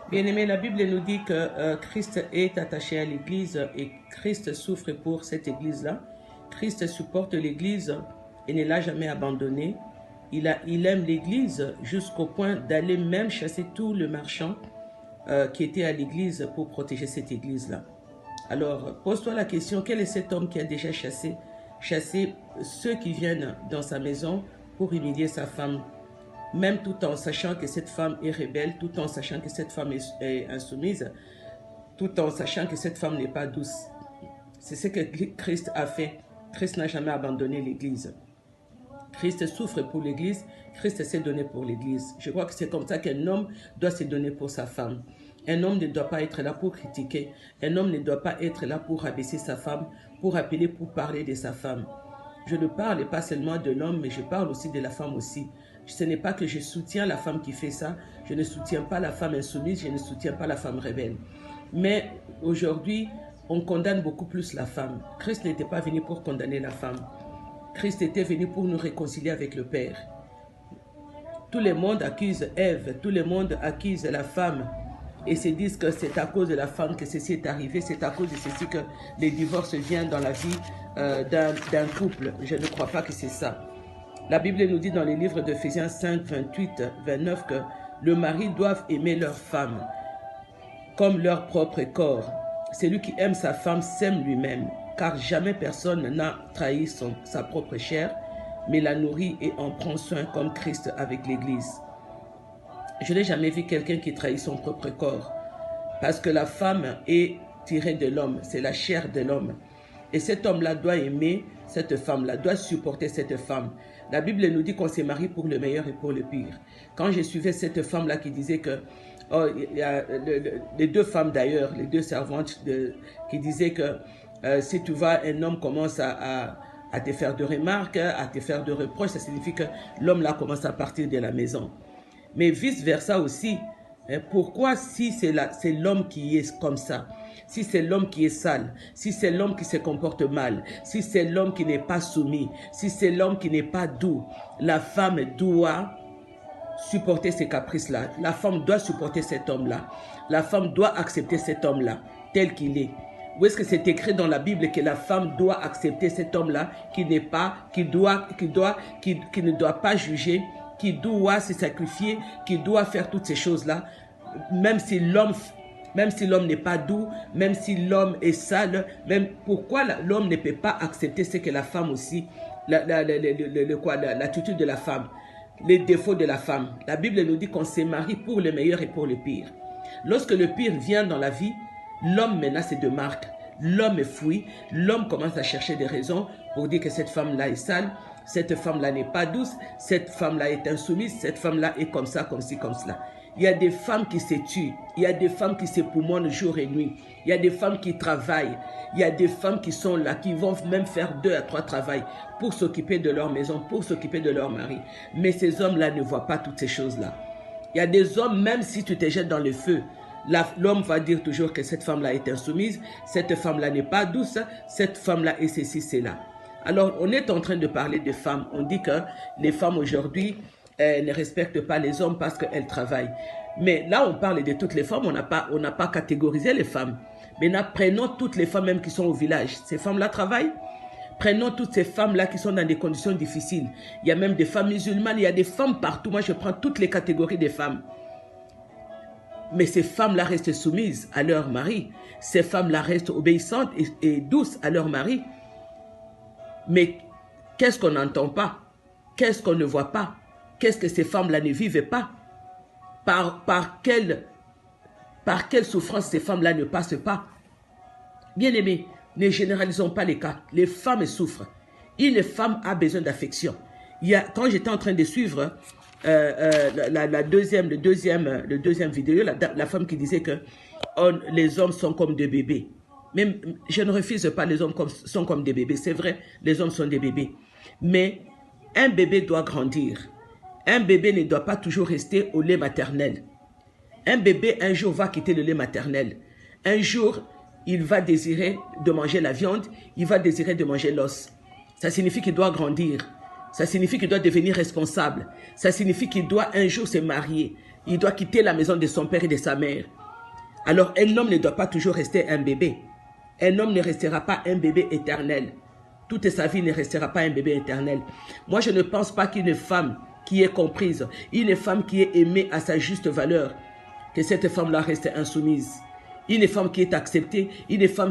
Bien-aimé, la Bible nous dit que Christ est attaché à l'Église et Christ souffre pour cette Église-là. Christ supporte l'Église et ne l'a jamais abandonnée. Il aime l'Église jusqu'au point d'aller même chasser tout le marchand qui était à l'Église pour protéger cette Église-là. Alors, pose-toi la question, quel est cet homme qui a déjà chassé ceux qui viennent dans sa maison pour humilier sa femme, même tout en sachant que cette femme est rebelle, tout en sachant que cette femme est insoumise, tout en sachant que cette femme n'est pas douce. C'est ce que Christ a fait. Christ n'a jamais abandonné l'Église. Christ souffre pour l'Église, Christ s'est donné pour l'Église. Je crois que c'est comme ça qu'un homme doit se donner pour sa femme. Un homme ne doit pas être là pour critiquer. Un homme ne doit pas être là pour rabaisser sa femme, pour appeler, pour parler de sa femme. Je ne parle pas seulement de l'homme, mais je parle aussi de la femme aussi. Ce n'est pas que je soutiens la femme qui fait ça. Je ne soutiens pas la femme insoumise, je ne soutiens pas la femme rebelle. Mais aujourd'hui, on condamne beaucoup plus la femme. Christ n'était pas venu pour condamner la femme. Christ était venu pour nous réconcilier avec le Père. Tout le monde accuse Ève, tout le monde accuse la femme et se disent que c'est à cause de la femme que ceci est arrivé, c'est à cause de ceci que les divorces viennent dans la vie d'un couple. Je ne crois pas que c'est ça. La Bible nous dit dans les livres d'Éphésiens 5, 28, 29 que le mari doit aimer leur femme comme leur propre corps. Celui qui aime sa femme s'aime lui-même, car jamais personne n'a trahi sa propre chair, mais la nourrit et en prend soin comme Christ avec l'Église. Je n'ai jamais vu quelqu'un qui trahit son propre corps, parce que la femme est tirée de l'homme, c'est la chair de l'homme. Et cet homme-là doit aimer cette femme-là, doit supporter cette femme. La Bible nous dit qu'on se marie pour le meilleur et pour le pire. Quand je suivais cette femme-là qui disait que, les deux femmes d'ailleurs, les deux servantes qui disaient que si tu vois un homme commence à te faire de remarques, à te faire de reproches, ça signifie que l'homme-là commence à partir de la maison. Mais vice-versa aussi, pourquoi si c'est l'homme qui est comme ça, si c'est l'homme qui est sale, si c'est l'homme qui se comporte mal, si c'est l'homme qui n'est pas soumis, si c'est l'homme qui n'est pas doux, la femme doit supporter ces caprices-là. La femme doit supporter cet homme-là. La femme doit accepter cet homme-là tel qu'il est. Où est-ce que c'est écrit dans la Bible que la femme doit accepter cet homme-là qui ne doit pas juger, qui doit se sacrifier, qui doit faire toutes ces choses-là, même si l'homme n'est pas doux, même si l'homme est sale, même pourquoi l'homme ne peut pas accepter ce que la femme aussi, l'attitude de la femme, les défauts de la femme. La Bible nous dit qu'on se marie pour le meilleur et pour le pire. Lorsque le pire vient dans la vie, l'homme menace de marque, l'homme fuit, l'homme commence à chercher des raisons pour dire que cette femme-là est sale, cette femme-là n'est pas douce, cette femme-là est insoumise, cette femme-là est comme ça, comme ci, comme cela. Il y a des femmes qui se tuent, il y a des femmes qui se poumonnent jour et nuit, il y a des femmes qui travaillent, il y a des femmes qui sont là, qui vont même faire 2 à 3 travails pour s'occuper de leur maison, pour s'occuper de leur mari. Mais ces hommes-là ne voient pas toutes ces choses-là. Il y a des hommes, même si tu te jettes dans le feu, l'homme va dire toujours que cette femme-là est insoumise, cette femme-là n'est pas douce, cette femme-là est ceci, c'est là. Alors, on est en train de parler de femmes. On dit que les femmes aujourd'hui ne respectent pas les hommes parce qu'elles travaillent. Mais là, on parle de toutes les femmes, on n'a pas catégorisé les femmes. Maintenant, prenons toutes les femmes même qui sont au village. Ces femmes-là travaillent. Prenons toutes ces femmes-là qui sont dans des conditions difficiles. Il y a même des femmes musulmanes, il y a des femmes partout. Moi, je prends toutes les catégories des femmes. Mais ces femmes-là restent soumises à leur mari. Ces femmes-là restent obéissantes et douces à leur mari. Mais qu'est-ce qu'on n'entend pas? Qu'est-ce qu'on ne voit pas? Qu'est-ce que ces femmes-là ne vivent pas? Par quelle souffrance ces femmes-là ne passent pas? Bien aimés, ne généralisons pas les cas. Les femmes souffrent. Une femme a besoin d'affection. Quand j'étais en train de suivre le deuxième vidéo, la femme qui disait que les hommes sont comme des bébés. Même, je ne refuse pas, les hommes sont comme des bébés. C'est vrai, les hommes sont des bébés. Mais un bébé doit grandir. Un bébé ne doit pas toujours rester au lait maternel. Un bébé, un jour, va quitter le lait maternel. Un jour, il va désirer de manger la viande, il va désirer de manger l'os. Ça signifie qu'il doit grandir. Ça signifie qu'il doit devenir responsable. Ça signifie qu'il doit un jour se marier. il doit quitter la maison de son père et de sa mère. Alors un homme ne doit pas toujours rester un bébé. Un homme ne restera pas un bébé éternel. Toute sa vie ne restera pas un bébé éternel. Moi, je ne pense pas qu'une femme qui est comprise, une femme qui est aimée à sa juste valeur, que cette femme-là reste insoumise. Une femme qui est acceptée, une femme